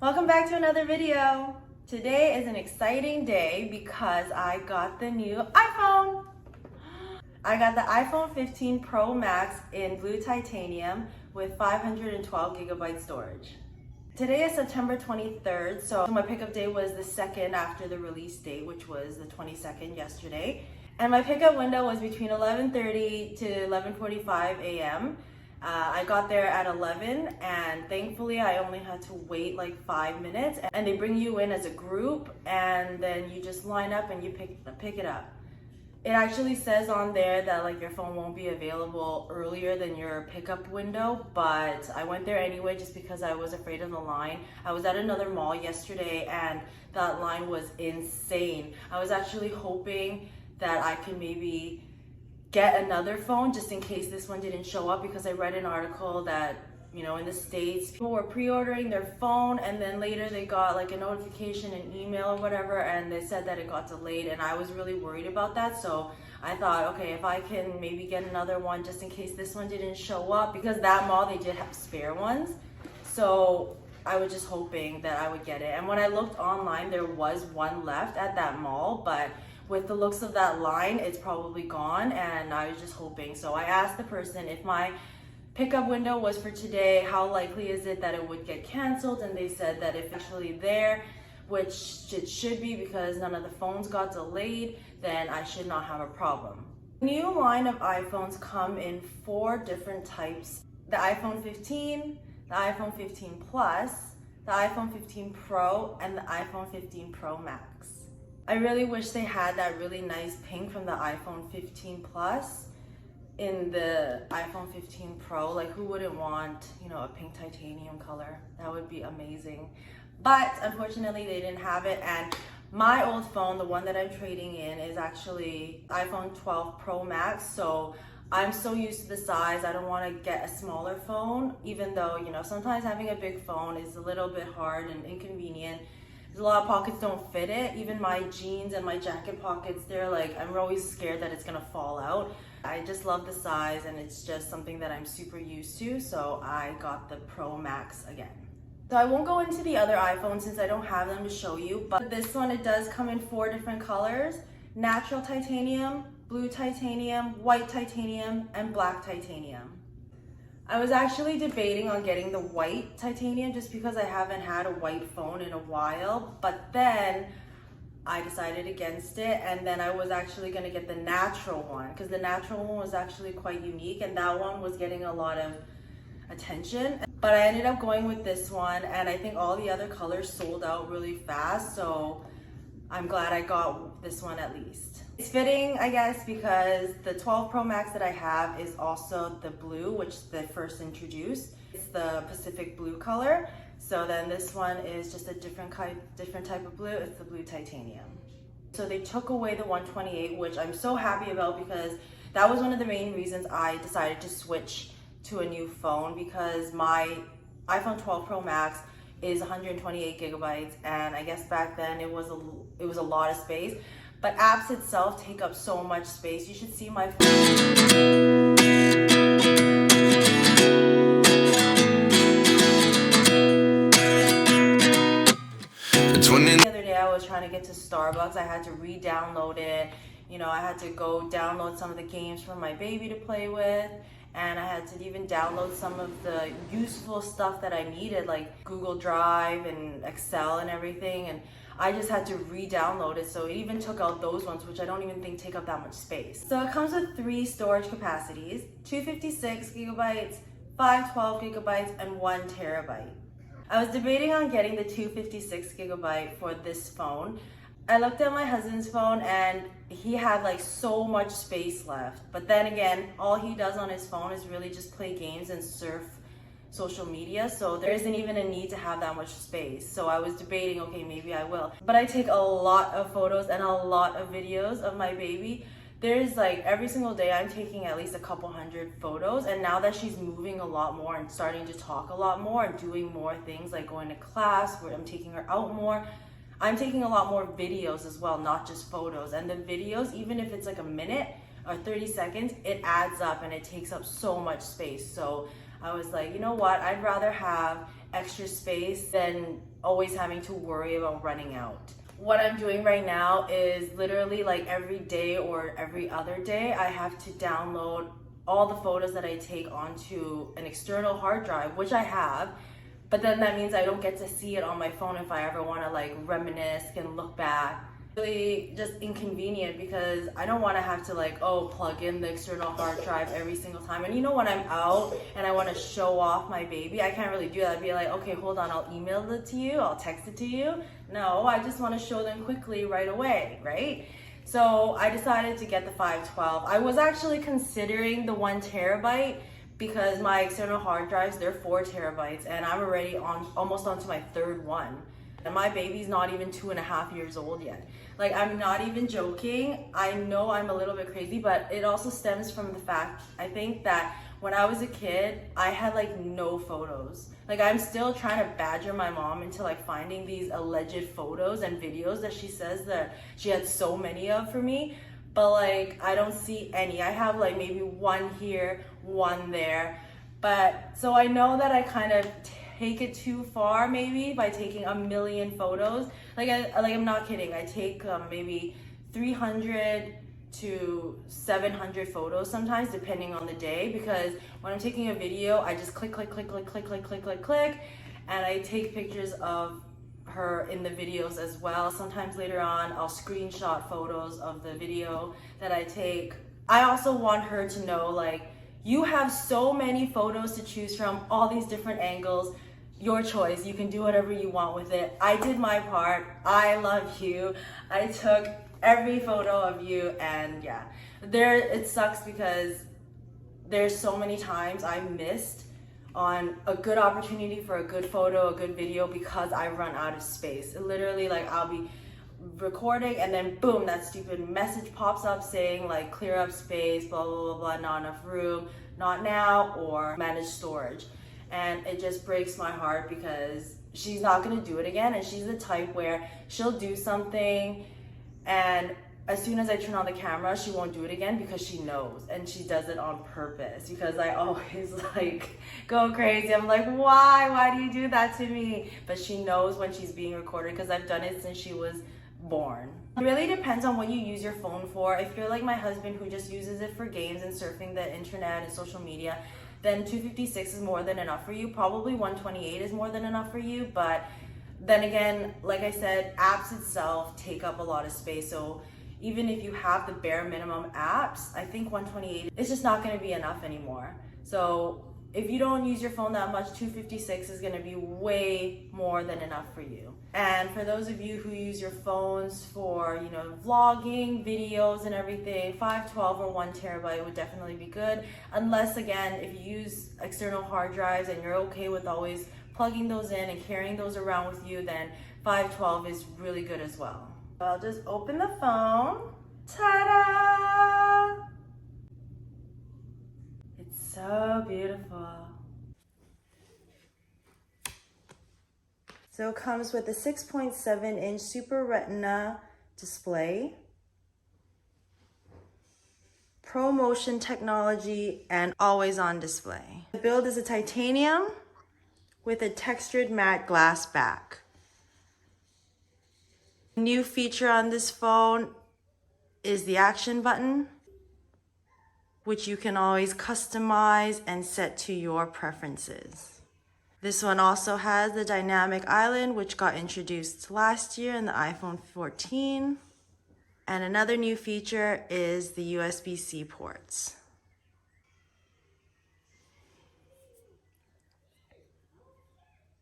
Welcome back to another video. Today is an exciting day because I got the new iPhone. I got the iPhone 15 Pro Max in blue titanium with 512 gigabyte storage. Today is September 23rd, so my pickup day was the second after the release date, which was the 22nd yesterday. And my pickup window was between 11:30 to 11:45 a.m. I got there at 11 and thankfully I only had to wait like 5 minutes, and they bring you in as a group and then you just line up and you pick it up. It actually says on there that like your phone won't be available earlier than your pickup window, but I went there anyway just because I was afraid of the line. I was at another mall yesterday and that line was insane. I was actually hoping that I could maybe get another phone just in case this one didn't show up, because I read an article that, you know, in the States, people were pre-ordering their phone and then later they got like a notification, an email or whatever, and they said that it got delayed, and I was really worried about that. So I thought, okay, if I can maybe get another one just in case this one didn't show up, because that mall, they did have spare ones. So I was just hoping that I would get it. And when I looked online, there was one left at that mall, but with the looks of that line, it's probably gone, and I was just hoping. So I asked the person if my pickup window was for today, how likely is it that it would get canceled? And they said that if it's actually there, which it should be because none of the phones got delayed, then I should not have a problem. The new line of iPhones come in 4 different types: the iPhone 15, the iPhone 15 Plus, the iPhone 15 Pro, and the iPhone 15 Pro Max. I really wish they had that really nice pink from the iPhone 15 Plus in the iPhone 15 Pro. Like, who wouldn't want, you know, a pink titanium color? That would be amazing. But unfortunately they didn't have it, and my old phone, the one that I'm trading in, is actually iPhone 12 Pro Max. So I'm so used to the size, I don't want to get a smaller phone, even though, you know, sometimes having a big phone is a little bit hard and inconvenient. A lot of pockets don't fit it. Even my jeans and my jacket pockets, they're like, I'm always scared that it's gonna fall out. I just love the size, and it's just something that I'm super used to, so I got the Pro Max again. So I won't go into the other iPhones since I don't have them to show you, but this one, it does come in 4 different colors: natural titanium, blue titanium, white titanium, and black titanium. I was actually debating on getting the white titanium just because I haven't had a white phone in a while, but then I decided against it, and then I was actually going to get the natural one because the natural one was actually quite unique and that one was getting a lot of attention. But I ended up going with this one, and I think all the other colors sold out really fast, so I'm glad I got this one at least. It's fitting, I guess, because the 12 Pro Max that I have is also the blue, which they first introduced. It's the Pacific blue color. So then this one is just a different type of blue. It's the blue titanium. So they took away the 128, which I'm so happy about because that was one of the main reasons I decided to switch to a new phone, because my iPhone 12 Pro Max is 128 gigabytes, and I guess back then it was a lot of space. But apps itself take up so much space. You should see my phone. The other day I was trying to get to Starbucks. I had to re-download it. You know, I had to go download some of the games for my baby to play with. And I had to even download some of the useful stuff that I needed, like Google Drive and Excel and everything. And I just had to re-download it, so it even took out those ones, which I don't even think take up that much space. So it comes with 3 storage capacities: 256 gigabytes, 512 gigabytes, and 1 terabyte. I was debating on getting the 256 gigabyte for this phone. I looked at my husband's phone and he had like so much space left. But then again, all he does on his phone is really just play games and surf social media, so there isn't even a need to have that much space. So I was debating, okay, maybe I will. But I take a lot of photos and a lot of videos of my baby. There's like every single day I'm taking at least a couple hundred photos, and now that she's moving a lot more and starting to talk a lot more and doing more things like going to class where I'm taking her out more, I'm taking a lot more videos as well, not just photos. And the videos, even if it's like a minute or 30 seconds, it adds up and it takes up so much space. So I was like, you know what, I'd rather have extra space than always having to worry about running out. What I'm doing right now is literally like every day or every other day, I have to download all the photos that I take onto an external hard drive, which I have, but then that means I don't get to see it on my phone if I ever want to like reminisce and look back. Really just inconvenient because I don't want to have to like, oh, plug in the external hard drive every single time. And you know, when I'm out and I want to show off my baby, I can't really do that. I'd be like, okay, hold on, I'll email it to you, I'll text it to you. No, I just want to show them quickly right away, right? So I decided to get the 512. I was actually considering the 1 terabyte because my external hard drives, they're 4 terabytes and I'm already almost onto my 3rd one. And my baby's not even 2.5 years old yet. Like, I'm not even joking. I know I'm a little bit crazy, but it also stems from the fact, I think that when I was a kid, I had like no photos. Like, I'm still trying to badger my mom into like finding these alleged photos and videos that she says that she had so many of for me. But like, I don't see any. I have like maybe 1 here, 1 there. But so I know that I kind of take it too far maybe by taking a million photos. I'm not kidding. I take maybe 300 to 700 photos sometimes depending on the day, because when I'm taking a video I just click and I take pictures of her in the videos as well. Sometimes later on I'll screenshot photos of the video that I take. I also want her to know, like, you have so many photos to choose from, all these different angles. Your choice. You can do whatever you want with it. I did my part. I love you. I took every photo of you, and yeah, it sucks because there's so many times I missed on a good opportunity for a good photo, a good video, because I run out of space. Literally, like, I'll be recording and then boom, that stupid message pops up saying like clear up space, blah blah blah blah, not enough room, not now, or manage storage. And it just breaks my heart because she's not going to do it again, and she's the type where she'll do something and as soon as I turn on the camera she won't do it again because she knows, and she does it on purpose because I always like go crazy. I'm like, why do you do that to me? But she knows when she's being recorded because I've done it since she was born. It really depends on what you use your phone for. If you're like my husband who just uses it for games and surfing the internet and social media, then 256 is more than enough for you. Probably 128 is more than enough for you, but then again, like I said, apps itself take up a lot of space. So even if you have the bare minimum apps, I think 128 is just not going to be enough anymore. So if you don't use your phone that much, 256 is going to be way more than enough for you. And for those of you who use your phones for, you know, vlogging, videos and everything, 512 or 1 terabyte would definitely be good. Unless, again, if you use external hard drives and you're okay with always plugging those in and carrying those around with you, then 512 is really good as well. I'll just open the phone. Ta-da! It's so beautiful. So it comes with a 6.7-inch Super Retina display, ProMotion technology, and always-on display. The build is a titanium with a textured matte glass back. New feature on this phone is the action button, which you can always customize and set to your preferences. This one also has the dynamic island, which got introduced last year in the iPhone 14. And another new feature is the USB-C ports.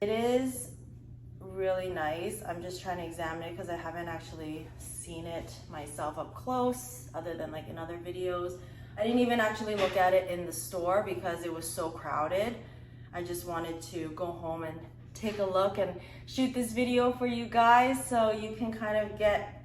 It is really nice. I'm just trying to examine it because I haven't actually seen it myself up close other than like in other videos. I didn't even actually look at it in the store because it was so crowded. I just wanted to go home and take a look and shoot this video for you guys so you can kind of get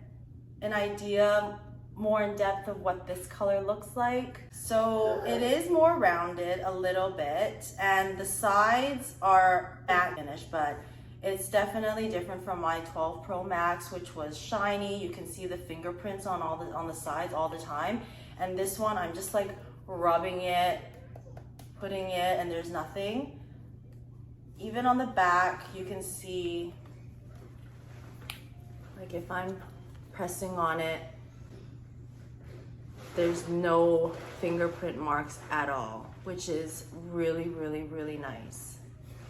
an idea more in depth of what this color looks like. So it is more rounded a little bit, and the sides are matte finish, but it's definitely different from my 12 Pro Max, which was shiny. You can see the fingerprints on the sides all the time. And this one, I'm just like rubbing it, putting it, and there's nothing. Even on the back, you can see Like if I'm pressing on it, there's no fingerprint marks at all, which is really, really, really nice.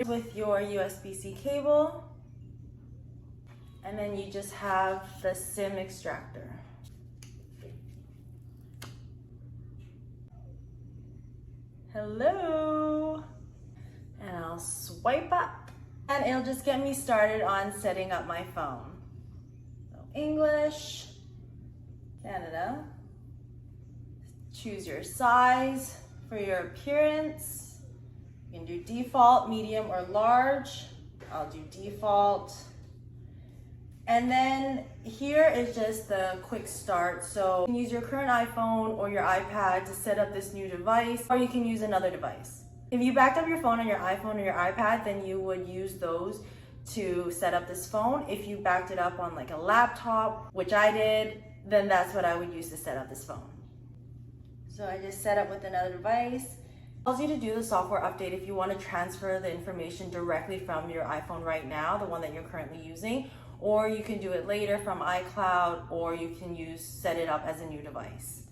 With your USB-C cable, and then you just have the SIM extractor. Hello. And I'll swipe up and it'll just get me started on setting up my phone. So English, Canada. Choose your size for your appearance. You can do default, medium, or large. I'll do default. And then here is just the quick start. So you can use your current iPhone or your iPad to set up this new device, or you can use another device. If you backed up your phone on your iPhone or your iPad, then you would use those to set up this phone. If you backed it up on like a laptop, which I did, then that's what I would use to set up this phone. So I just set up with another device. It allows you to do the software update if you want to transfer the information directly from your iPhone right now, the one that you're currently using, or you can do it later from iCloud, or you can set it up as a new device.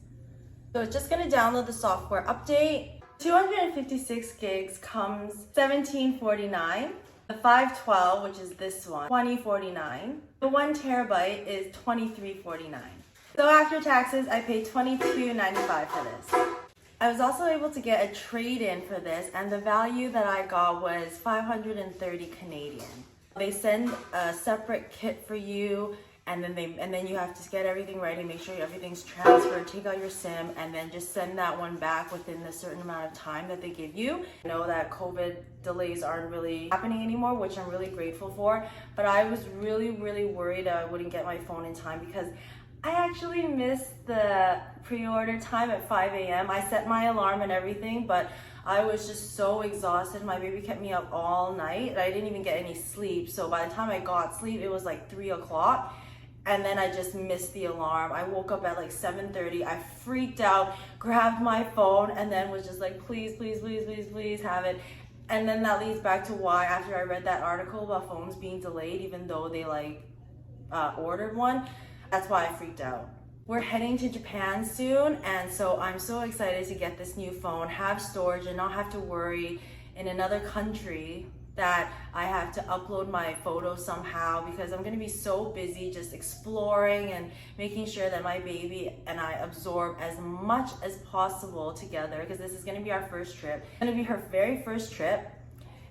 So it's just going to download the software update. 256 gigs comes $17.49. The 512, which is this one, $20.49. The 1 terabyte is $23.49. So after taxes, I paid $22.95 for this. I was also able to get a trade-in for this, and the value that I got was 530 Canadian. They send a separate kit for you, and then you have to get everything ready, make sure everything's transferred, take out your SIM, and then just send that one back within a certain amount of time that they give you. I know that COVID delays aren't really happening anymore, which I'm really grateful for, but I was really, really worried I wouldn't get my phone in time because I actually missed the pre-order time at 5 a.m. I set my alarm and everything, but I was just so exhausted. My baby kept me up all night, and I didn't even get any sleep. So by the time I got sleep, it was like 3 o'clock. And then I just missed the alarm. I woke up at like 7:30. I freaked out, grabbed my phone, and then was just like, please, please, please, please, please have it. And then that leads back to why, after I read that article about phones being delayed, even though they ordered one, that's why I freaked out. We're heading to Japan soon, and so I'm so excited to get this new phone, have storage, and not have to worry in another country that I have to upload my photos somehow, because I'm gonna be so busy just exploring and making sure that my baby and I absorb as much as possible together, because this is gonna be our first trip. It's gonna be her very first trip,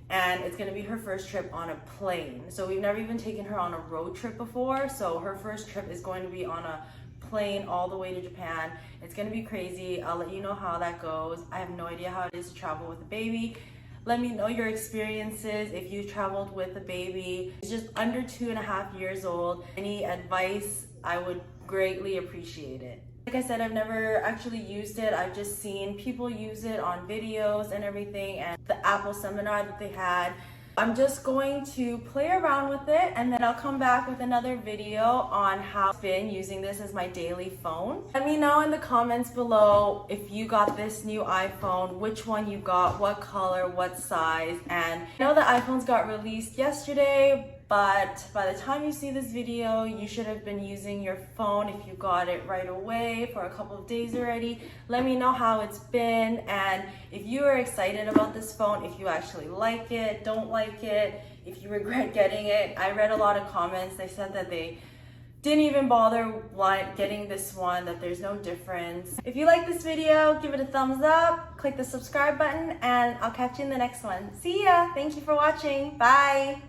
and it's gonna be her first trip on a plane. So we've never even taken her on a road trip before, so her first trip is going to be on a plane all the way to Japan. It's gonna be crazy. I'll let you know how that goes. I have no idea how it is to travel with a baby. Let me know your experiences if you traveled with a baby. It's just under 2.5 years old. Any advice, I would greatly appreciate it. Like I said, I've never actually used it. I've just seen people use it on videos and everything, and the Apple seminar that they had. I'm just going to play around with it, and then I'll come back with another video on how I've been using this as my daily phone. Let me know in the comments below if you got this new iPhone, which one you got, what color, what size. And I know the iPhones got released yesterday, but by the time you see this video, you should have been using your phone if you got it right away for a couple of days already. Let me know how it's been, and if you are excited about this phone, if you actually like it, don't like it, if you regret getting it. I read a lot of comments. They said that they didn't even bother getting this one, that there's no difference. If you like this video, give it a thumbs up, click the subscribe button, and I'll catch you in the next one. See ya! Thank you for watching. Bye!